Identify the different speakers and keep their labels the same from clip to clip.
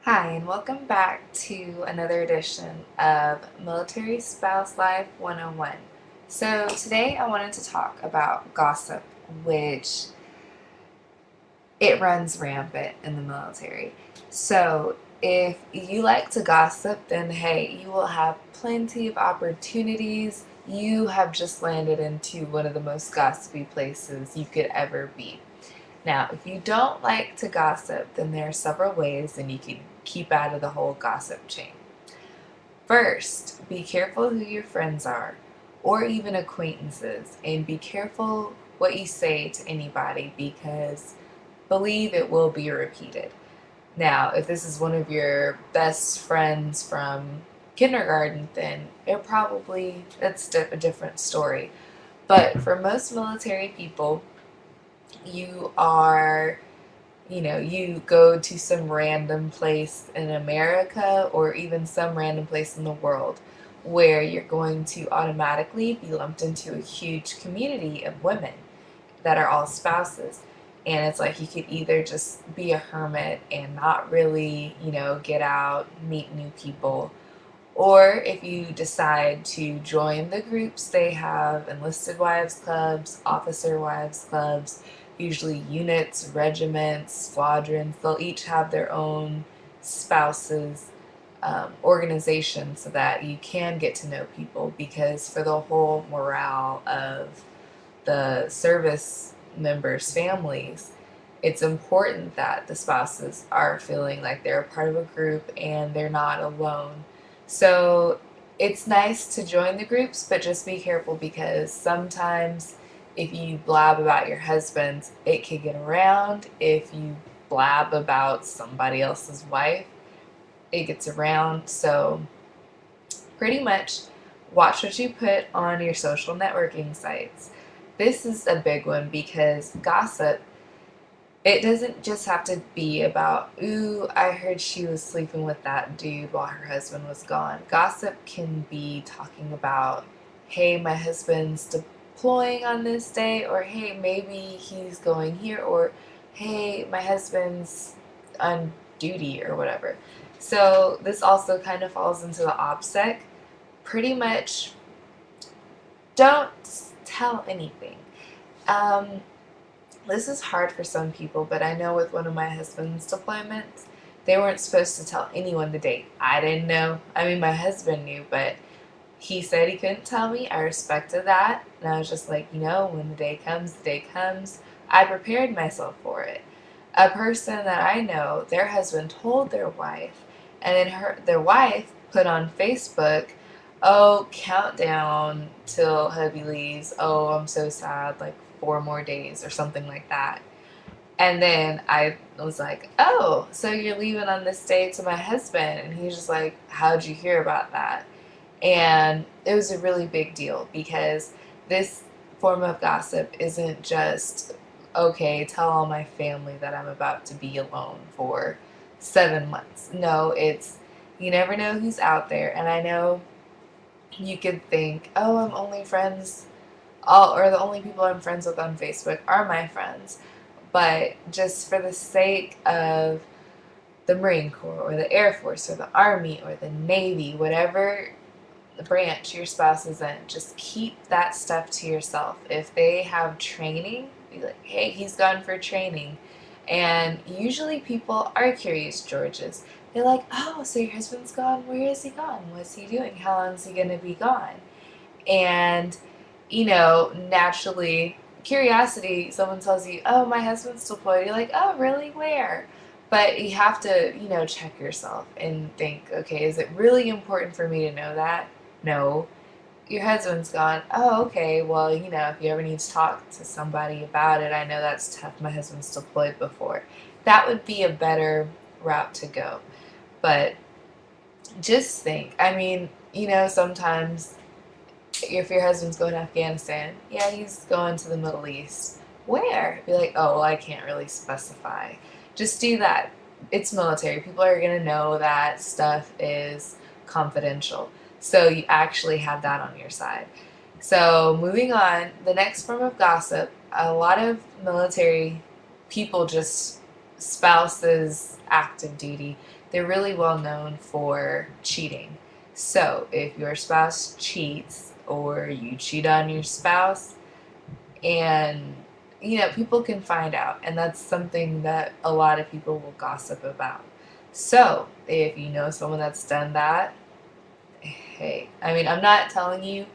Speaker 1: Hi, and welcome back to another edition of Military Spouse Life 101. So, today I wanted to talk about gossip, which it runs rampant in the military. So, if you like to gossip, then hey, you will have plenty of opportunities. You have just landed into one of the most gossipy places you could ever be. Now, if you don't like to gossip, then there are several ways and you can keep out of the whole gossip chain. First, be careful who your friends are or even acquaintances, and be careful what you say to anybody because believe it will be repeated. Now, if this is one of your best friends from kindergarten, then it's a different story. But for most military people, you are you go to some random place in America or even some random place in the world where you're going to automatically be lumped into a huge community of women that are all spouses. And it's like you could either just be a hermit and not really, get out, meet new people, or if you decide to join the groups, they have enlisted wives clubs, officer wives clubs, usually units, regiments, squadrons. They'll each have their own spouses organization so that you can get to know people because for the whole morale of the service members' families, it's important that the spouses are feeling like they're a part of a group and they're not alone. So it's nice to join the groups, but just be careful because sometimes if you blab about your husband, it can get around. If you blab about somebody else's wife, it gets around. So pretty much watch what you put on your social networking sites. This is a big one because gossip, it doesn't just have to be about, ooh, I heard she was sleeping with that dude while her husband was gone. Gossip can be talking about, hey, my husband's deploying on this day, or hey, maybe he's going here, or hey, my husband's on duty, or whatever. So this also kind of falls into the OPSEC. Pretty much don't tell anything. Um, this is hard for some people, but I know with one of my husband's deployments, they weren't supposed to tell anyone the date. I didn't know. I mean, my husband knew, but he said he couldn't tell me. I respected that. And I was just like, when the day comes, the day comes. I prepared myself for it. A person that I know, their husband told their wife, and then their wife put on Facebook, oh, countdown till hubby leaves. Oh, I'm so sad. Like 4 more days or something like that. And then I was like, oh, so you're leaving on this day to my husband. And he was just like, how'd you hear about that? And it was a really big deal because this form of gossip isn't just, okay, tell all my family that I'm about to be alone for 7 months. No, it's, you never know who's out there. And I know you could think, oh, I'm only friends, or the only people I'm friends with on Facebook are my friends. But just for the sake of the Marine Corps or the Air Force or the Army or the Navy, whatever the branch your spouse is in, just keep that stuff to yourself. If they have training, be like, hey, he's gone for training. And usually people are curious, Georges. They're like, oh, so your husband's gone? Where is he gone? What's he doing? How long is he going to be gone? And, naturally, curiosity, someone tells you, oh, my husband's deployed. You're like, oh, really? Where? But you have to, check yourself and think, okay, is it really important for me to know that? No. Your husband's gone. Oh, okay. Well, if you ever need to talk to somebody about it, I know that's tough. My husband's deployed before. That would be a better route to go. But just think, I mean, sometimes if your husband's going to Afghanistan, yeah, he's going to the Middle East. Where? Be like, oh, well, I can't really specify. Just do that. It's military. People are going to know that stuff is confidential. So you actually have that on your side. So moving on, the next form of gossip, a lot of military people just spouse's active duty, they're really well known for cheating. So if your spouse cheats or you cheat on your spouse, and people can find out, and that's something that a lot of people will gossip about. So if you know someone that's done that, hey, I mean, I'm not telling you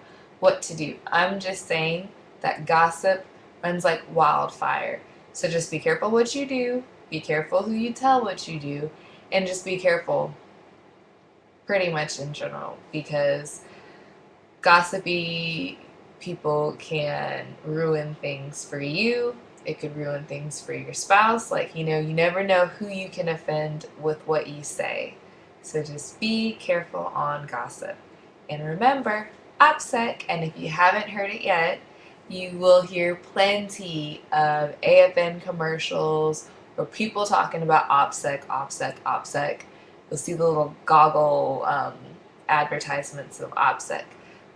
Speaker 1: what to do. I'm just saying that gossip runs like wildfire. So just be careful what you do, be careful who you tell what you do, and just be careful pretty much in general, because gossipy people can ruin things for you. It could ruin things for your spouse. Like, you never know who you can offend with what you say. So just be careful on gossip. And remember, OPSEC, and if you haven't heard it yet, you will hear plenty of AFN commercials or people talking about OPSEC, OPSEC, OPSEC. You'll see the little goggle advertisements of OPSEC.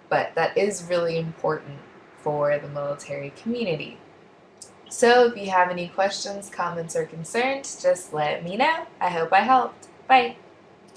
Speaker 1: But that is really important for the military community. So if you have any questions, comments, or concerns, just let me know. I hope I helped. Bye.